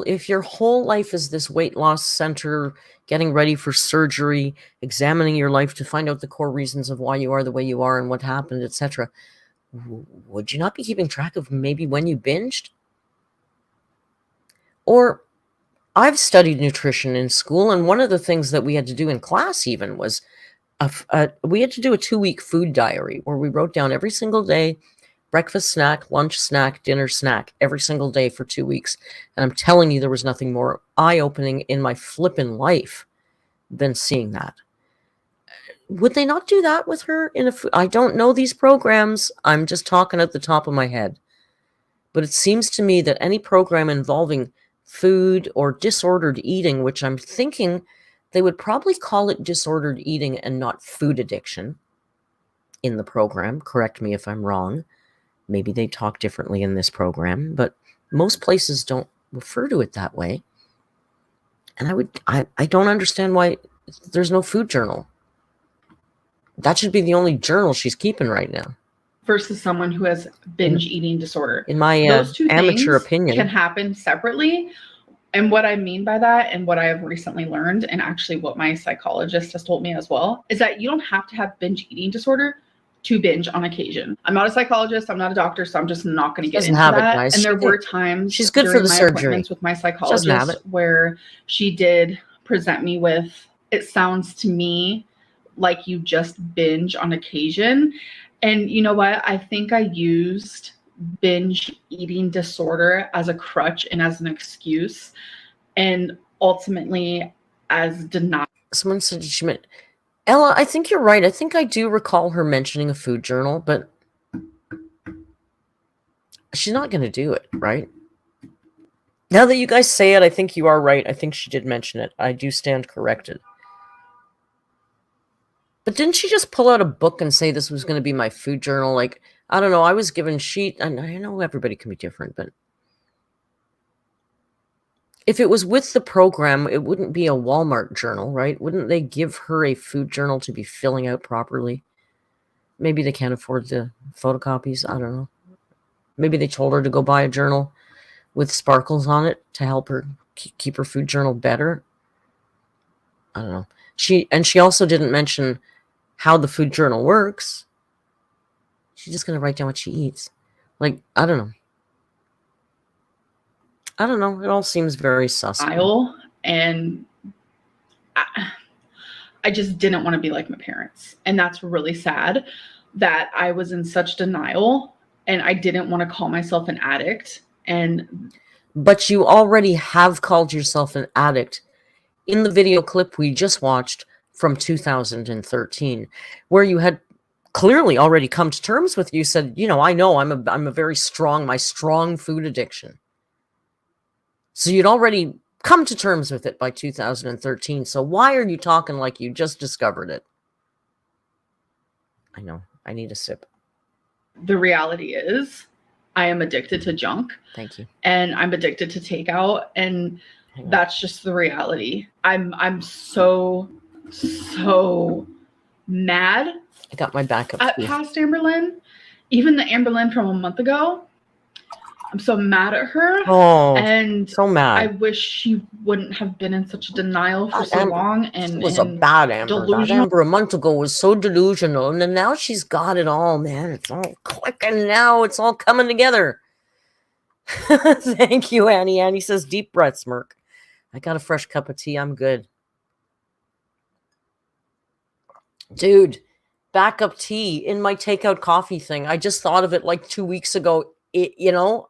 if your whole life is this weight loss center, getting ready for surgery, examining your life to find out the core reasons of why you are the way you are and what happened, etc., would you not be keeping track of maybe when you binged? Or I've studied nutrition in school, and one of the things that we had to do in class even was we had to do a 2-week food diary where we wrote down every single day, breakfast snack, lunch snack, dinner snack, every single day for 2 weeks. And I'm telling you, there was nothing more eye-opening in my flippin' life than seeing that. Would they not do that with her? I don't know these programs. I'm just talking at the top of my head. But it seems to me that any program involving food or disordered eating, which I'm thinking they would probably call it disordered eating and not food addiction in the program. Correct me if I'm wrong. Maybe they talk differently in this program, but most places don't refer to it that way. And I don't understand why there's no food journal. That should be the only journal she's keeping right now. Versus someone who has binge eating disorder. In my those two amateur things opinion, can happen separately. And what I mean by that, and what I have recently learned, and actually what my psychologist has told me as well, is that you don't have to have binge eating disorder to binge on occasion. I'm not a psychologist. I'm not a doctor, so I'm just not going to get into that. Guys. And there were times she's good during for the my surgery. Appointments with my psychologist where she did present me with, it sounds to me like you just binge on occasion. And you know what? I think I used binge eating disorder as a crutch and as an excuse, and ultimately as denial. Someone said she meant, Ella, I think you're right. I think I do recall her mentioning a food journal, but she's not going to do it, right? Now that you guys say it, I think you are right. I think she did mention it. I do stand corrected. But didn't she just pull out a book and say this was going to be my food journal? Like, I don't know. I was given and I know everybody can be different, but if it was with the program, it wouldn't be a Walmart journal, right? Wouldn't they give her a food journal to be filling out properly? Maybe they can't afford the photocopies. I don't know. Maybe they told her to go buy a journal with sparkles on it to help her keep her food journal better. I don't know. She also didn't mention how the food journal works. She's just going to write down what she eats. Like, I don't know. I don't know. It all seems very suspect. And I just didn't want to be like my parents. And that's really sad that I was in such denial and I didn't want to call myself an addict. But you already have called yourself an addict in the video clip we just watched from 2013, where you had clearly already come to terms with, you said, I know I'm a very strong, my strong food addiction. So you'd already come to terms with it by 2013. So why are you talking like you just discovered it? I know. I need a sip. The reality is I am addicted to junk. Thank you. And I'm addicted to takeout. And That's just the reality. I'm so mad I got my backup at too. past Amberlynn. Even the Amberlynn from a month ago. I'm so mad at her. Oh, and so mad. I wish she wouldn't have been in such denial for That so Amber long. And was a bad Amber. That delusional. Amber a month ago was so delusional, and then now she's got it all, man. It's all clicking now. It's all coming together. Thank you, Annie. Annie says, deep breaths, Merc. I got a fresh cup of tea. I'm good. Dude, backup tea in my takeout coffee thing. I just thought of it like 2 weeks ago. You know,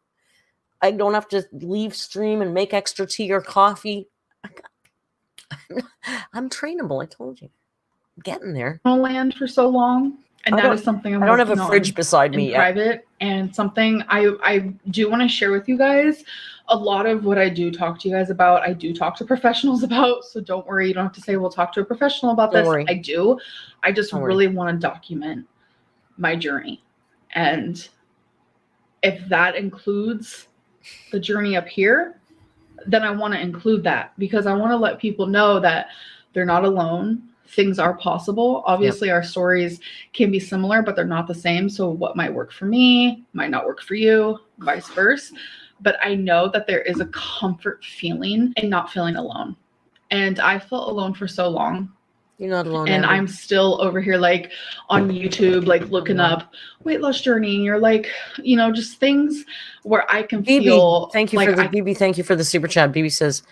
I don't have to leave stream and make extra tea or coffee. I'm trainable. I told you. I'm getting there. Land for so long. And that is something I don't have a fridge beside me in yet. private, and something I do want to share with you guys. A lot of what I do talk to you guys about, I do talk to professionals about. So don't worry, you don't have to say we'll talk to a professional about this. I do. I just really want to document my journey. And if that includes the journey up here, then I want to include that, because I want to let people know that they're not alone. Things are possible. Obviously, our stories can be similar, but they're not the same. So what might work for me might not work for you, vice versa. But I know that there is a comfort feeling in not feeling alone. And I felt alone for so long. You're not alone. And Amber. I'm still over here, like on YouTube, like looking up weight loss journey. And you're like, you know, just things where I can feel. Thank you like for the BB. Thank you for the super chat. BB says,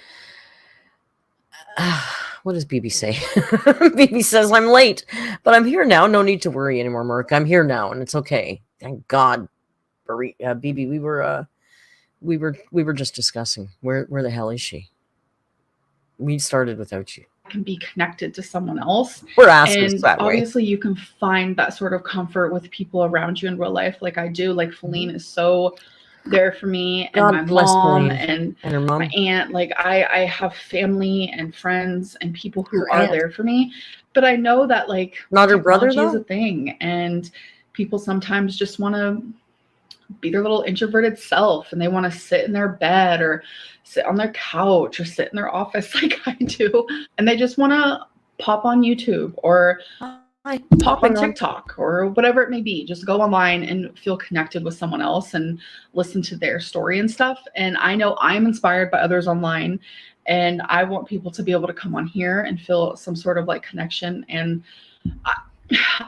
what does BB say? BB says, I'm late, but I'm here now. No need to worry anymore, Merc. I'm here now, and it's okay. Thank God. BB, we were just discussing where the hell is she? We started without you. Can be connected to someone else. We're asking and that obviously way. You can find that sort of comfort with people around you in real life, like I do. Like Feline is so there for me, and God my bless mom Feline. And her mom, my aunt. Like I have family and friends and people who are there for me. But I know that like not her brother is though. a thing, and people sometimes just want to be their little introverted self, and they want to sit in their bed or sit on their couch or sit in their office like I do, and they just want to pop on YouTube or pop on TikTok or whatever it may be. Just go online and feel connected with someone else and listen to their story and stuff. And I know I'm inspired by others online, and I want people to be able to come on here and feel some sort of like connection. And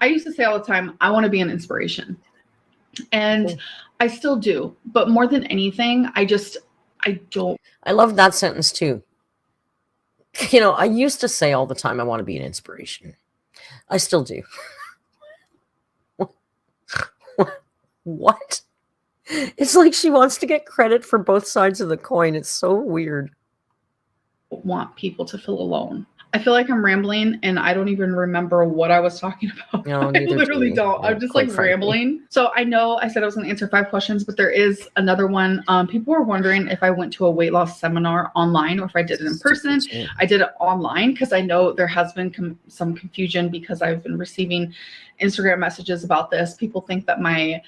I used to say all the time, I want to be an inspiration. And I still do. But more than anything, I don't. I love that sentence too. You know, I used to say all the time, I want to be an inspiration. I still do. What? It's like she wants to get credit for both sides of the coin. It's so weird. Want people to feel alone. I feel like I'm rambling and I don't even remember what I was talking about. No, I literally don't. I'm just like rambling. So I know I said I was going to answer 5 questions, but there is another one. People were wondering if I went to a weight loss seminar online or if I did it in person. I did it online because I know there has been some confusion because I've been receiving Instagram messages about this. People think that my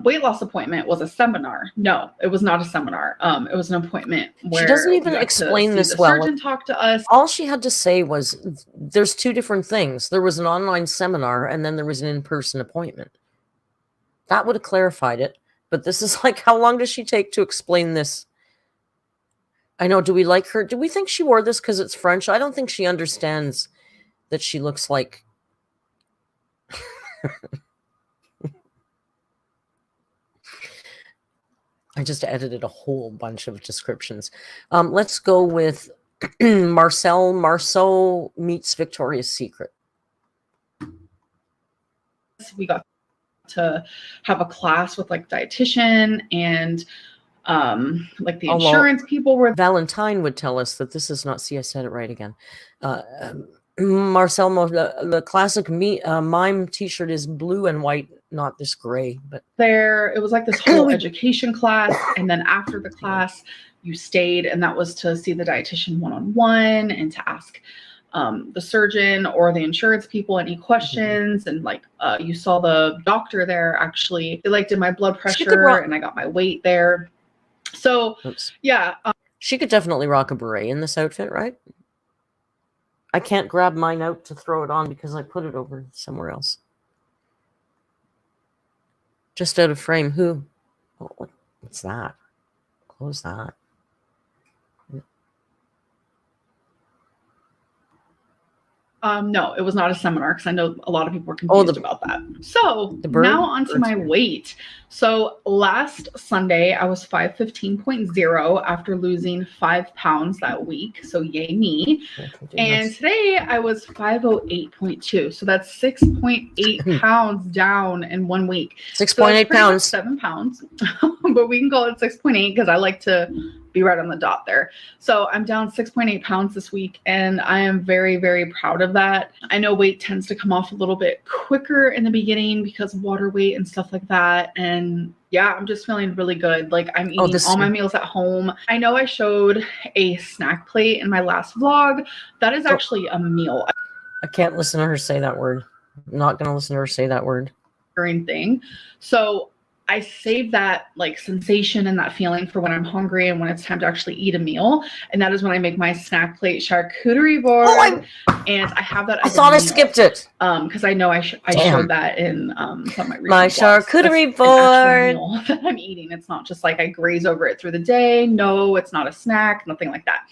weight loss appointment was a seminar. No, it was not a seminar. It was an appointment where she doesn't even explain this well. Surgeon talked to us. All she had to say was there's 2 different things. There was an online seminar and then there was an in-person appointment. That would have clarified it. But this is like, how long does she take to explain this? I know. Do we like her? Do we think she wore this because it's French? I don't think she understands that she looks like I just edited a whole bunch of descriptions. Let's go with Marceau meets Victoria's Secret. We got to have a class with like dietitian and like the insurance people were. Valentine would tell us that this is not. See, I said it right again. Marcel, the classic mime T-shirt is blue and white, not this gray. But there, it was like this whole education class, and then after the class, you stayed, and that was to see the dietitian one-on-one and to ask the surgeon or the insurance people any questions. And like you saw the doctor there. Actually, they like did my blood pressure, and I got my weight there. So yeah. She could definitely rock a beret in this outfit, right? I can't grab mine out to throw it on because I put it over somewhere else. Just out of frame. Who? Oh, what's that? Close that. No, it was not a seminar because I know a lot of people were confused about that. So now onto my weight. So last Sunday I was 515.0 after losing 5 pounds that week. So yay me. And today I was 508.2. So that's 6.8 pounds down in 1 week. 6.8 pounds. 7 pounds. But we can call it 6.8 because I like to be right on the dot there. So I'm down 6.8 pounds this week, and I am very, very proud of that. I know weight tends to come off a little bit quicker in the beginning because of water weight and stuff like that. And yeah, I'm just feeling really good. Like I'm eating all my meals at home. I know I showed a snack plate in my last vlog. That is actually a meal. I can't listen to her say that word. I'm not going to listen to her say that word. Thing. So I save that like sensation and that feeling for when I'm hungry and when it's time to actually eat a meal. And that is when I make my snack plate charcuterie board. And I have that. I thought I skipped it. Because I know I showed that in some of my recent my vlogs. charcuterie That's board. an actual meal that I'm eating. It's not just like I graze over it through the day. No, it's not a snack, nothing like that.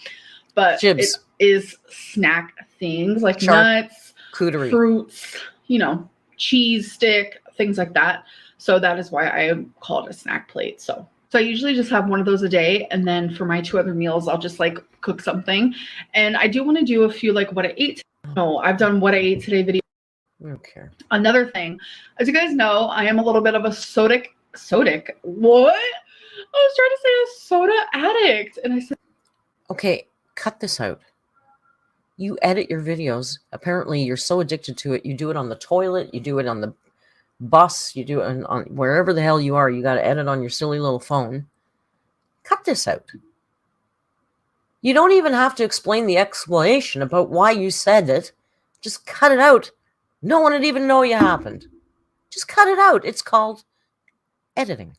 But it is snack things like nuts, fruits, you know, cheese stick, things like that. So that is why I call it a snack plate. So I usually just have one of those a day. And then for my 2 other meals, I'll just like cook something. And I do want to do a few like what I ate. No, I've done what I ate today video. Okay. Another thing, as you guys know, I am a little bit of a sodic. What? I was trying to say a soda addict. And I said, okay, cut this out. You edit your videos. Apparently you're so addicted to it. You do it on the toilet. You do it on the bus, you do it on wherever the hell you are. You got to edit on your silly little phone. Cut this out. You don't even have to explain the explanation about why you said it. Just cut it out. No one would even know you happened. Just cut it out. It's called editing.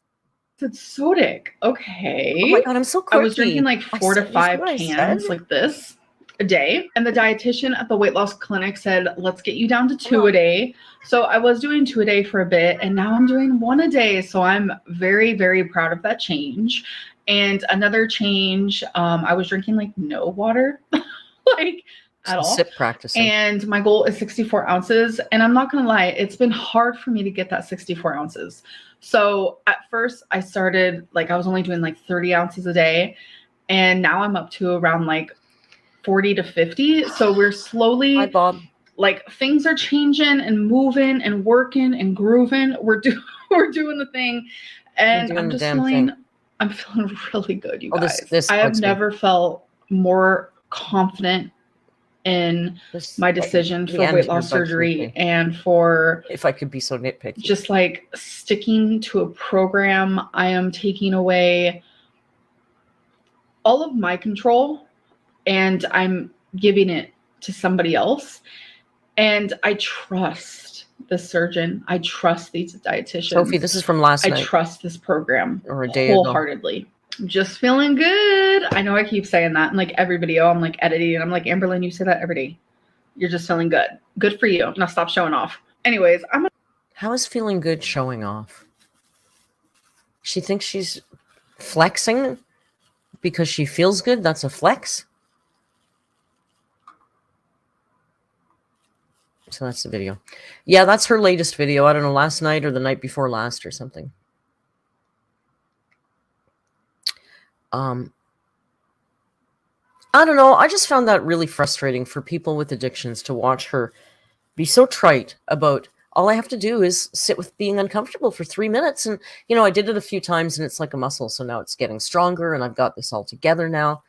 It's sodic. Okay. Oh my God, I'm so quirky. I was drinking like 4 to 5 cans like this a day. And the dietitian at the weight loss clinic said, let's get you down to 2 a day. So I was doing 2 a day for a bit, and now I'm doing 1 a day. So I'm very, very proud of that change. And another change, I was drinking like no water, like at all. Sip practicing. And my goal is 64 ounces. And I'm not going to lie, it's been hard for me to get that 64 ounces. So at first I started, like I was only doing like 30 ounces a day. And now I'm up to around like 40 to 50. So we're slowly, hi, Bob. Like things are changing and moving and working and grooving. We're doing the thing. And I'm just feeling, I'm feeling really good, you guys. I have never felt more confident in my decision for weight loss surgery and for, if I could be so nitpicky, just like sticking to a program. I am taking away all of my control and I'm giving it to somebody else. And I trust the surgeon. I trust these dietitians. Sophie, this is from last night. I trust this program or a day wholeheartedly. Ago. I'm just feeling good. I know I keep saying that in like every video I'm like editing and I'm like, Amberlynn, you say that every day. You're just feeling good. Good for you. Now stop showing off. Anyways, how is feeling good showing off? She thinks she's flexing because she feels good. That's a flex. So that's the video. Yeah, that's her latest video. I don't know, last night or the night before last or something. I don't know. I just found that really frustrating for people with addictions to watch her be so trite about all I have to do is sit with being uncomfortable for 3 minutes. And, you know, I did it a few times and it's like a muscle. So now it's getting stronger and I've got this all together now.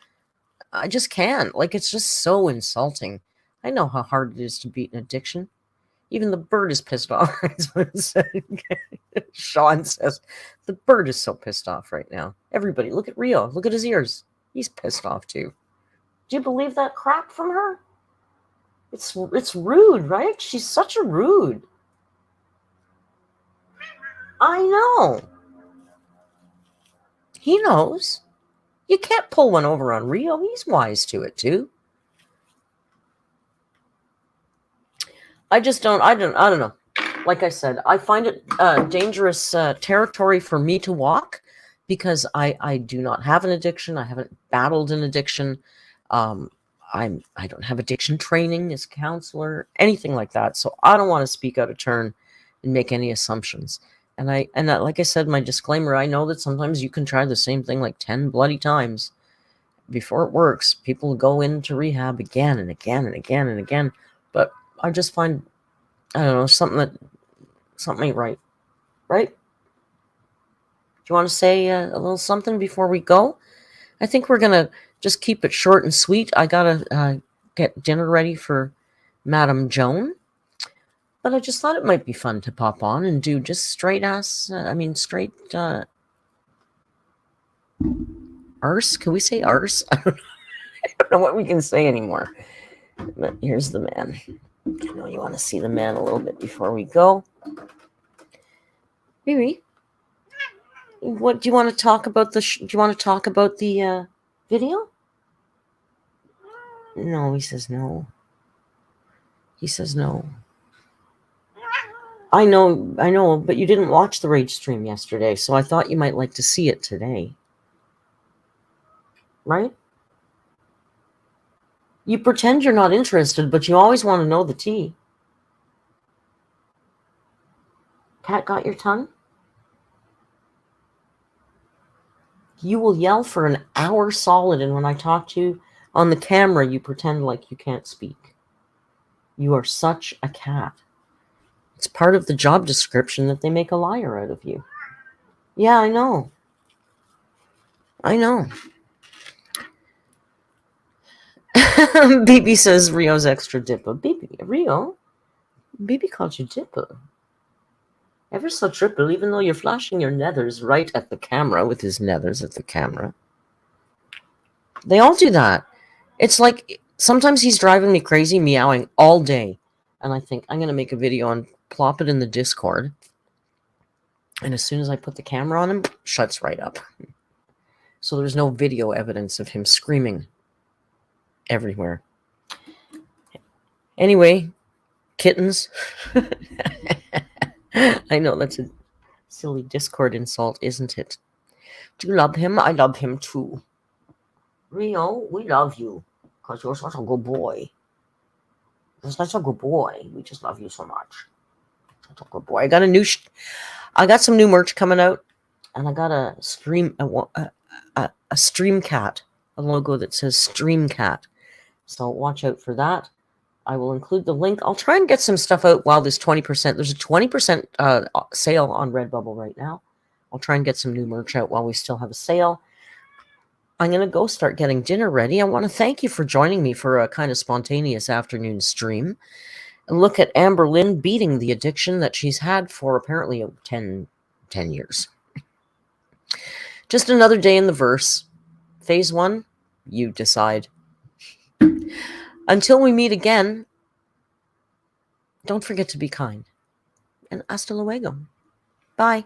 I just can't. Like, it's just so insulting. I know how hard it is to beat an addiction. Even the bird is pissed off. Sean says, the bird is so pissed off right now. Everybody, look at Rio. Look at his ears. He's pissed off too. Do you believe that crap from her? It's rude, right? She's such a rude. I know. He knows. You can't pull one over on Rio. He's wise to it too. I don't know. Like I said, I find it dangerous territory for me to walk because I do not have an addiction. I haven't battled an addiction. I don't have addiction training as a counselor, anything like that. So I don't want to speak out of turn and make any assumptions. And like I said, my disclaimer, I know that sometimes you can try the same thing like 10 bloody times before it works. People go into rehab again and again and again and again. But I just find, I don't know, something ain't right. Right? Do you want to say a little something before we go? I think we're going to just keep it short and sweet. I got to get dinner ready for Madame Joan. But I just thought it might be fun to pop on and do just straight arse. Can we say arse? I don't know what we can say anymore. But here's the man. I know you want to see the man a little bit before we go. Riri, what do you want to talk about? Do you want to talk about the video? No, he says no. He says no. I know, but you didn't watch the Rage stream yesterday, so I thought you might like to see it today. Right? You pretend you're not interested, but you always want to know the tea. Cat got your tongue? You will yell for an hour solid, and when I talk to you on the camera, you pretend like you can't speak. You are such a cat. It's part of the job description that they make a liar out of you. Yeah, I know. BB says Rio's extra dipper. BB called you dipper. Ever so triple, even though you're flashing your nethers right at the camera with his nethers at the camera. They all do that. It's like sometimes he's driving me crazy, meowing all day. And I think I'm going to make a video and plop it in the Discord. And as soon as I put the camera on him, shuts right up. So there's no video evidence of him screaming everywhere. Anyway, kittens. I know that's a silly Discord insult, isn't it? Do you love him? I love him too. Rio, we love you because you're such a good boy. You're such a good boy. We just love you so much. Such a good boy. I got some new merch coming out, and I got a stream cat, a logo that says Stream Cat. So watch out for that. I will include the link. I'll try and get some stuff out while there's 20%. There's a 20% sale on RedBubble right now. I'll try and get some new merch out while we still have a sale. I'm going to go start getting dinner ready. I want to thank you for joining me for a kind of spontaneous afternoon stream. And look at Amberlynn beating the addiction that she's had for apparently 10 years. Just another day in the verse. Phase 1, you decide. Until we meet again, don't forget to be kind. And hasta luego. Bye.